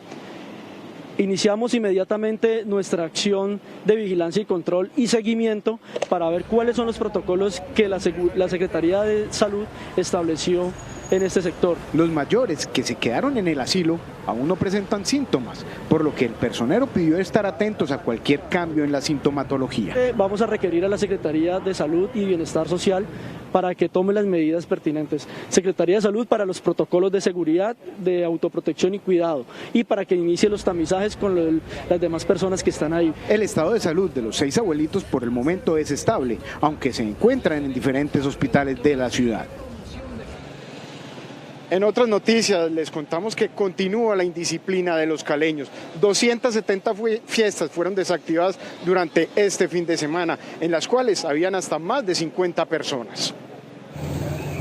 Iniciamos inmediatamente nuestra acción de vigilancia y control y seguimiento para ver cuáles son los protocolos que la Secretaría de Salud estableció en este sector. Los mayores que se quedaron en el asilo aún no presentan síntomas, por lo que el personero pidió estar atentos a cualquier cambio en la sintomatología. Vamos a requerir a la Secretaría de Salud y Bienestar Social para que tome las medidas pertinentes. Secretaría de Salud para los protocolos de seguridad, de autoprotección y cuidado, y para que inicie los tamizajes con las demás personas que están ahí. El estado de salud de los 6 abuelitos por el momento es estable, aunque se encuentran en diferentes hospitales de la ciudad. En otras noticias les contamos que continúa la indisciplina de los caleños. 270 fiestas fueron desactivadas durante este fin de semana, en las cuales habían hasta más de 50 personas.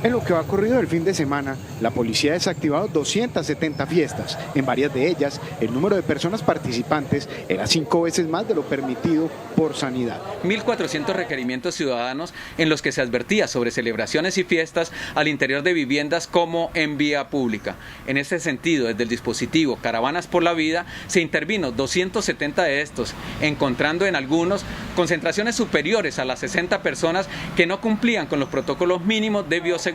En lo que va corrido el fin de semana, la policía ha desactivado 270 fiestas. En varias de ellas, el número de personas participantes era 5 veces más de lo permitido por sanidad. 1.400 requerimientos ciudadanos en los que se advertía sobre celebraciones y fiestas al interior de viviendas como en vía pública. En este sentido, desde el dispositivo Caravanas por la Vida, se intervino 270 de estos, encontrando en algunos concentraciones superiores a las 60 personas que no cumplían con los protocolos mínimos de bioseguridad.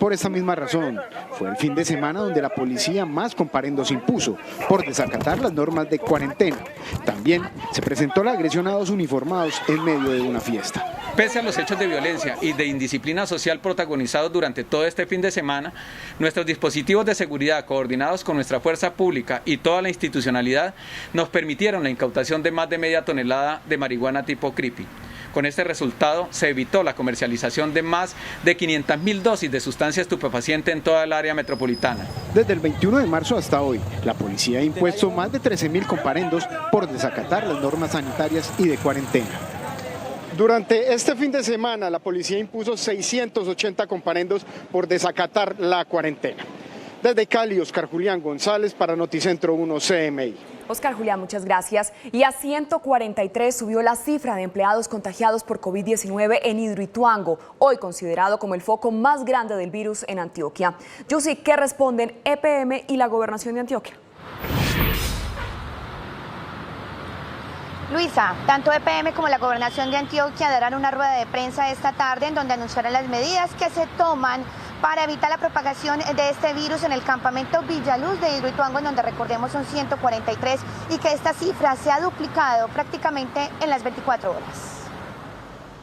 Por esta misma razón, fue el fin de semana donde la policía más comparendos impuso por desacatar las normas de cuarentena. También se presentó la agresión a 2 uniformados en medio de una fiesta. Pese a los hechos de violencia y de indisciplina social protagonizados durante todo este fin de semana, nuestros dispositivos de seguridad coordinados con nuestra fuerza pública y toda la institucionalidad nos permitieron la incautación de más de media tonelada de marihuana tipo creepy. Con este resultado se evitó la comercialización de más de 500.000 dosis de sustancia estupefaciente en toda el área metropolitana. Desde el 21 de marzo hasta hoy, la policía ha impuesto más de 13.000 comparendos por desacatar las normas sanitarias y de cuarentena. Durante este fin de semana, la policía impuso 680 comparendos por desacatar la cuarentena. Desde Cali, Oscar Julián González para Noticentro 1 CMI. Oscar Julián, muchas gracias. Y a 143 subió la cifra de empleados contagiados por COVID-19 en Hidroituango, hoy considerado como el foco más grande del virus en Antioquia. Yusi, ¿qué responden EPM y la Gobernación de Antioquia? Luisa, tanto EPM como la Gobernación de Antioquia darán una rueda de prensa esta tarde en donde anunciarán las medidas que se toman para evitar la propagación de este virus en el campamento Villaluz de Hidroituango, en donde recordemos son 143 y que esta cifra se ha duplicado prácticamente en las 24 horas.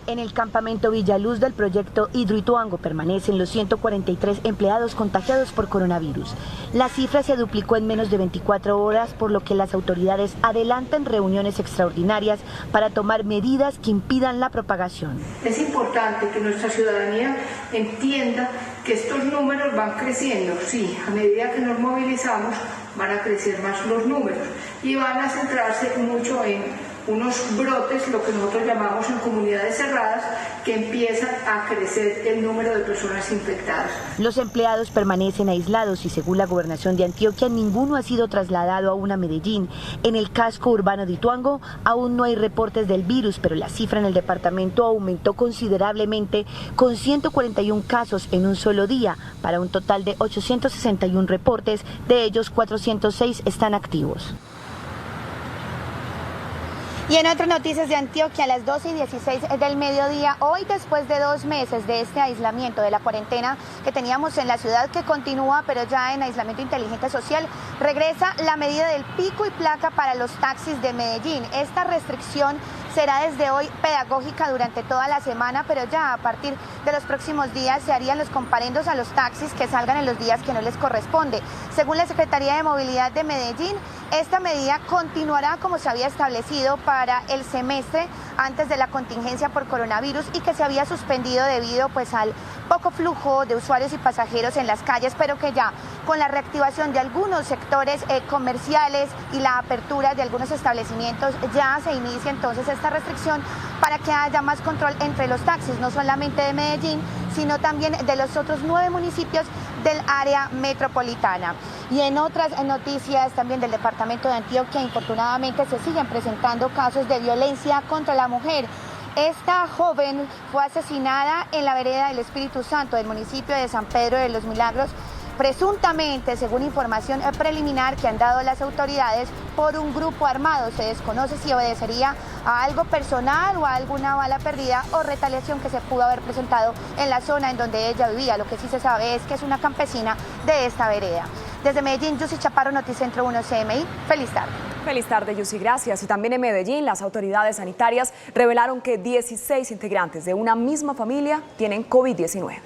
En el campamento Villaluz del proyecto Hidroituango permanecen los 143 empleados contagiados por coronavirus. La cifra se duplicó en menos de 24 horas, por lo que las autoridades adelantan reuniones extraordinarias para tomar medidas que impidan la propagación. Es importante que nuestra ciudadanía entienda que estos números van creciendo. Sí, a medida que nos movilizamos van a crecer más los números y van a centrarse mucho en unos brotes, lo que nosotros llamamos en comunidades cerradas, que empiezan a crecer el número de personas infectadas. Los empleados permanecen aislados y según la Gobernación de Antioquia, ninguno ha sido trasladado aún a Medellín. En el casco urbano de Ituango aún no hay reportes del virus, pero la cifra en el departamento aumentó considerablemente con 141 casos en un solo día, para un total de 861 reportes, de ellos 406 están activos. Y en otras noticias de Antioquia, a las 12:16 del mediodía, hoy después de 2 meses de este aislamiento, de la cuarentena que teníamos en la ciudad, que continúa pero ya en aislamiento inteligente social, regresa la medida del pico y placa para los taxis de Medellín. Esta restricción será desde hoy pedagógica durante toda la semana, pero ya a partir de los próximos días se harían los comparendos a los taxis que salgan en los días que no les corresponde. Según la Secretaría de Movilidad de Medellín, esta medida continuará como se había establecido para el semestre antes de la contingencia por coronavirus y que se había suspendido debido al poco flujo de usuarios y pasajeros en las calles, pero que ya con la reactivación de algunos sectores comerciales y la apertura de algunos establecimientos ya se inicia entonces esta restricción para que haya más control entre los taxis, no solamente de Medellín, sino también de los otros 9 municipios del área metropolitana. Y en otras noticias también del departamento de Antioquia, infortunadamente se siguen presentando casos de violencia contra la mujer. Esta joven fue asesinada en la vereda del Espíritu Santo del municipio de San Pedro de los Milagros, presuntamente, según información preliminar que han dado las autoridades, por un grupo armado. Se desconoce si obedecería a algo personal o a alguna bala perdida o retaliación que se pudo haber presentado en la zona en donde ella vivía. Lo que sí se sabe es que es una campesina de esta vereda. Desde Medellín, Yusi Chaparro, Noticentro 1 CMI. Feliz tarde. Feliz tarde, Yusi, gracias. Y también en Medellín, las autoridades sanitarias revelaron que 16 integrantes de una misma familia tienen COVID-19.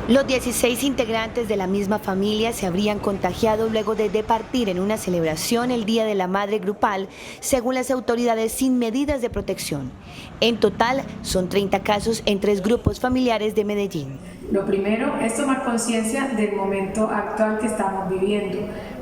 Los 16 integrantes de la misma familia se habrían contagiado luego de departir en una celebración el Día de la Madre grupal, según las autoridades, sin medidas de protección. En total, son 30 casos en 3 grupos familiares de Medellín. Lo primero es tomar conciencia del momento actual que estamos viviendo.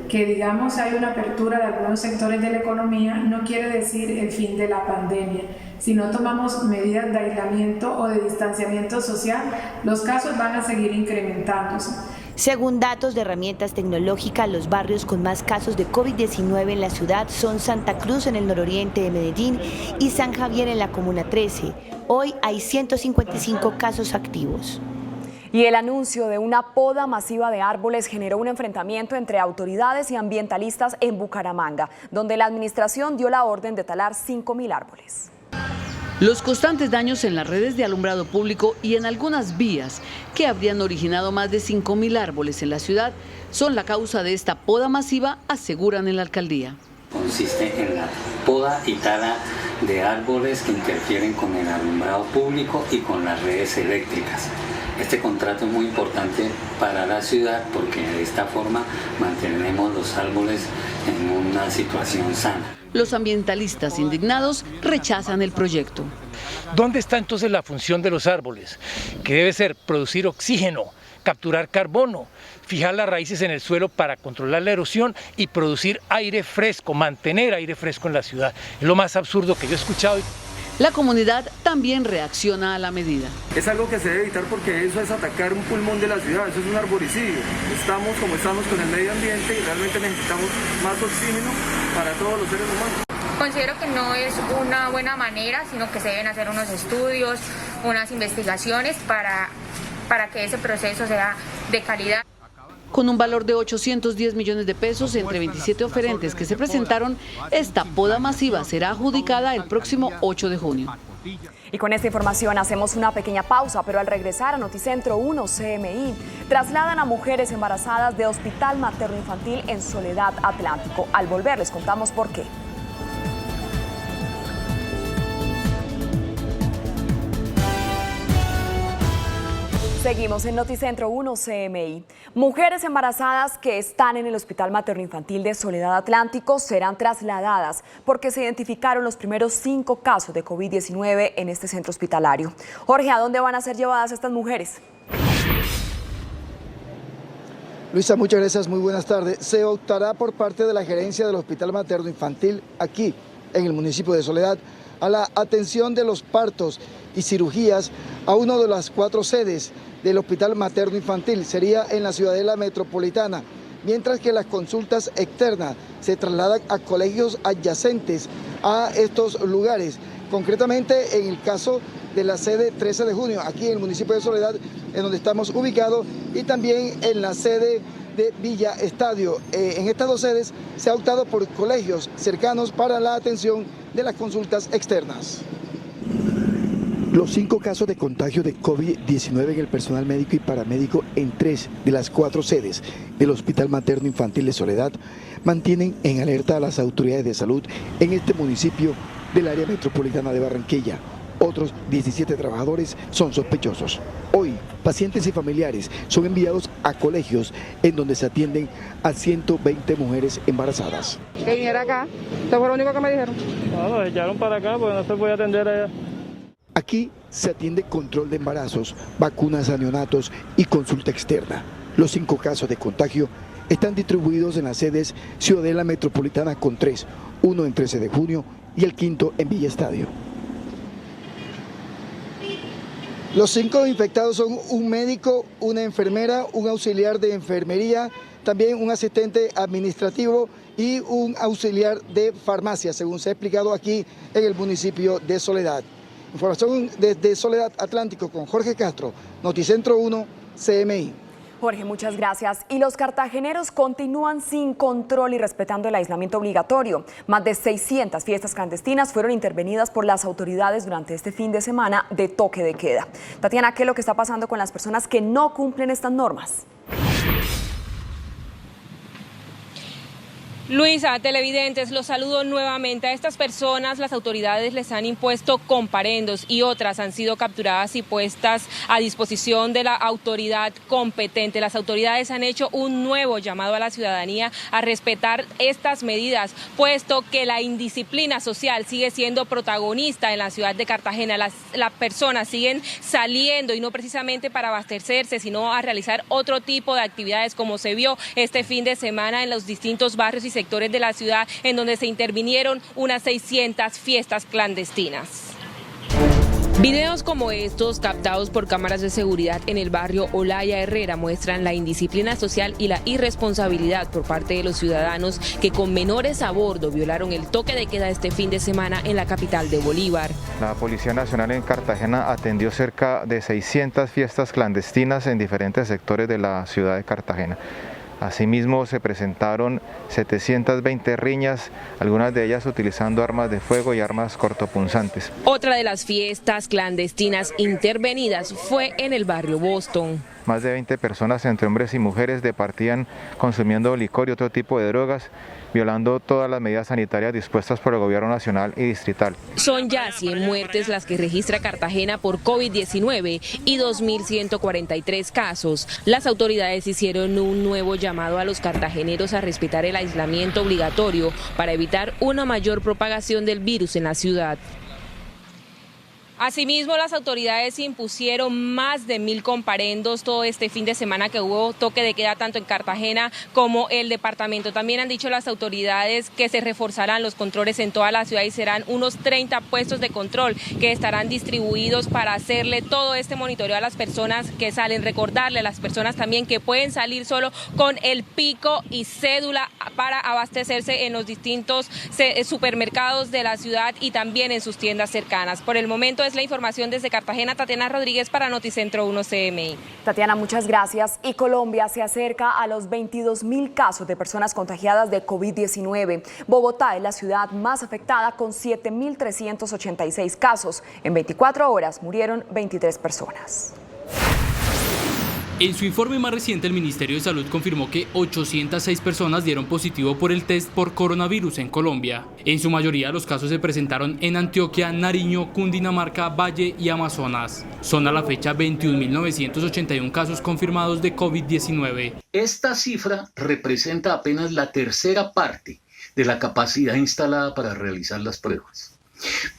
Que digamos hay una apertura de algunos sectores de la economía no quiere decir el fin de la pandemia. Si no tomamos medidas de aislamiento o de distanciamiento social, los casos van a seguir incrementándose. Según datos de herramientas tecnológicas, los barrios con más casos de COVID-19 en la ciudad son Santa Cruz en el nororiente de Medellín y San Javier en la Comuna 13. Hoy hay 155 casos activos. Y el anuncio de una poda masiva de árboles generó un enfrentamiento entre autoridades y ambientalistas en Bucaramanga, donde la administración dio la orden de talar 5.000 árboles. Los constantes daños en las redes de alumbrado público y en algunas vías, que habrían originado más de 5.000 árboles en la ciudad, son la causa de esta poda masiva, aseguran en la alcaldía. Consiste en la poda y tala de árboles que interfieren con el alumbrado público y con las redes eléctricas. Este contrato es muy importante para la ciudad porque de esta forma mantenemos los árboles en una situación sana. Los ambientalistas indignados rechazan el proyecto. ¿Dónde está entonces la función de los árboles? Que debe ser producir oxígeno, capturar carbono, fijar las raíces en el suelo para controlar la erosión y producir aire fresco, mantener aire fresco en la ciudad. Es lo más absurdo que yo he escuchado. La comunidad también reacciona a la medida. Es algo que se debe evitar porque eso es atacar un pulmón de la ciudad, eso es un arboricidio. Estamos como estamos con el medio ambiente y realmente necesitamos más oxígeno para todos los seres humanos. Considero que no es una buena manera, sino que se deben hacer unos estudios, unas investigaciones para que ese proceso sea de calidad. Con un valor de 810 millones de pesos entre 27 oferentes que se presentaron, esta poda masiva será adjudicada el próximo 8 de junio. Y con esta información hacemos una pequeña pausa, pero al regresar a Noticentro 1 CMI, trasladan a mujeres embarazadas de Hospital Materno Infantil en Soledad Atlántico. Al volver les contamos por qué. Seguimos en Noticentro 1 CMI. Mujeres embarazadas que están en el Hospital Materno Infantil de Soledad Atlántico serán trasladadas porque se identificaron los primeros 5 casos de COVID-19 en este centro hospitalario. Jorge, ¿a dónde van a ser llevadas estas mujeres? Luisa, muchas gracias, muy buenas tardes. Se optará por parte de la gerencia del Hospital Materno Infantil aquí en el municipio de Soledad a la atención de los partos y cirugías a una de las 4 sedes del Hospital Materno Infantil. Sería en la Ciudadela Metropolitana, mientras que las consultas externas se trasladan a colegios adyacentes a estos lugares. Concretamente en el caso de la sede 13 de junio, aquí en el municipio de Soledad, en donde estamos ubicados, y también en la sede de Villa Estadio. En estas 2 sedes se ha optado por colegios cercanos para la atención de las consultas externas. Los 5 casos de contagio de COVID-19 en el personal médico y paramédico en 3 de las 4 sedes del Hospital Materno Infantil de Soledad mantienen en alerta a las autoridades de salud en este municipio del área metropolitana de Barranquilla. Otros 17 trabajadores son sospechosos. Hoy, pacientes y familiares son enviados a colegios en donde se atienden a 120 mujeres embarazadas. Que viniera acá, esto fue lo único que me dijeron. No, nos echaron para acá porque no se puede atender allá. Aquí se atiende control de embarazos, vacunas a neonatos y consulta externa. Los 5 casos de contagio están distribuidos en las sedes Ciudadela Metropolitana con 3, uno en 13 de junio y el 5º en Villa Estadio. Los 5 infectados son un médico, una enfermera, un auxiliar de enfermería, también un asistente administrativo y un auxiliar de farmacia, según se ha explicado aquí en el municipio de Soledad. Información desde Soledad Atlántico con Jorge Castro, Noticentro 1, CMI. Jorge, muchas gracias. Y los cartageneros continúan sin control y respetando el aislamiento obligatorio. Más de 600 fiestas clandestinas fueron intervenidas por las autoridades durante este fin de semana de toque de queda. Tatiana, ¿qué es lo que está pasando con las personas que no cumplen estas normas? Luisa, televidentes, los saludo nuevamente. A estas personas las autoridades les han impuesto comparendos y otras han sido capturadas y puestas a disposición de la autoridad competente. Las autoridades han hecho un nuevo llamado a la ciudadanía a respetar estas medidas, puesto que la indisciplina social sigue siendo protagonista en la ciudad de Cartagena. Las personas siguen saliendo y no precisamente para abastecerse, sino a realizar otro tipo de actividades, como se vio este fin de semana en los distintos barrios y sectores de la ciudad, en donde se intervinieron unas 600 fiestas clandestinas. Videos como estos, captados por cámaras de seguridad en el barrio Olaya Herrera, muestran la indisciplina social y la irresponsabilidad por parte de los ciudadanos que con menores a bordo violaron el toque de queda este fin de semana en la capital de Bolívar. La Policía Nacional en Cartagena atendió cerca de 600 fiestas clandestinas en diferentes sectores de la ciudad de Cartagena. Asimismo, se presentaron 720 riñas, algunas de ellas utilizando armas de fuego y armas cortopunzantes. Otra de las fiestas clandestinas intervenidas fue en el barrio Boston. Más de 20 personas, entre hombres y mujeres, departían consumiendo licor y otro tipo de drogas, violando todas las medidas sanitarias dispuestas por el gobierno nacional y distrital. Son ya 100 muertes las que registra Cartagena por COVID-19 y 2.143 casos. Las autoridades hicieron un nuevo llamado a los cartageneros a respetar el aislamiento obligatorio para evitar una mayor propagación del virus en la ciudad. Asimismo, las autoridades impusieron más de 1.000 comparendos todo este fin de semana que hubo toque de queda tanto en Cartagena como el departamento. También han dicho las autoridades que se reforzarán los controles en toda la ciudad y serán unos 30 puestos de control que estarán distribuidos para hacerle todo este monitoreo a las personas que salen. Recordarle a las personas también que pueden salir solo con el pico y cédula para abastecerse en los distintos supermercados de la ciudad y también en sus tiendas cercanas. Por el momento es la información desde Cartagena. Tatiana Rodríguez para Noticentro 1 CMI. Tatiana, muchas gracias. Y Colombia se acerca a los 22.000 casos de personas contagiadas de COVID-19. Bogotá es la ciudad más afectada con 7.386 casos. En 24 horas murieron 23 personas. En su informe más reciente, el Ministerio de Salud confirmó que 806 personas dieron positivo por el test por coronavirus en Colombia. En su mayoría, los casos se presentaron en Antioquia, Nariño, Cundinamarca, Valle y Amazonas. Son a la fecha 21.981 casos confirmados de COVID-19. Esta cifra representa apenas la tercera parte de la capacidad instalada para realizar las pruebas.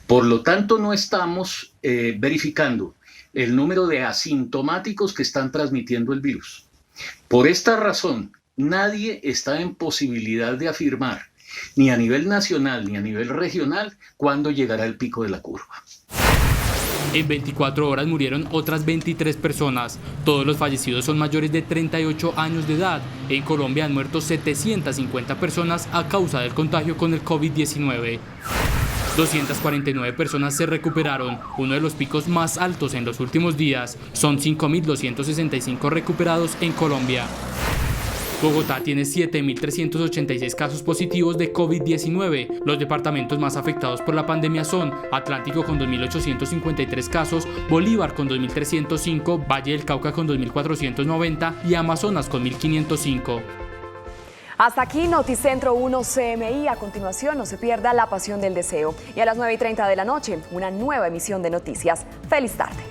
Por lo tanto, no estamos verificando el número de asintomáticos que están transmitiendo el virus. Por esta razón, nadie está en posibilidad de afirmar, ni a nivel nacional ni a nivel regional, cuándo llegará el pico de la curva. En 24 horas murieron otras 23 personas. Todos los fallecidos son mayores de 38 años de edad. En Colombia han muerto 750 personas a causa del contagio con el COVID-19. 249 personas se recuperaron, uno de los picos más altos en los últimos días. Son 5.265 recuperados en Colombia. Bogotá tiene 7.386 casos positivos de COVID-19. Los departamentos más afectados por la pandemia son Atlántico con 2.853 casos, Bolívar con 2.305, Valle del Cauca con 2.490 y Amazonas con 1.505. Hasta aquí Noticentro 1 CMI. A continuación, no se pierda La Pasión del Deseo. Y a las 9:30 de la noche, una nueva emisión de noticias. ¡Feliz tarde!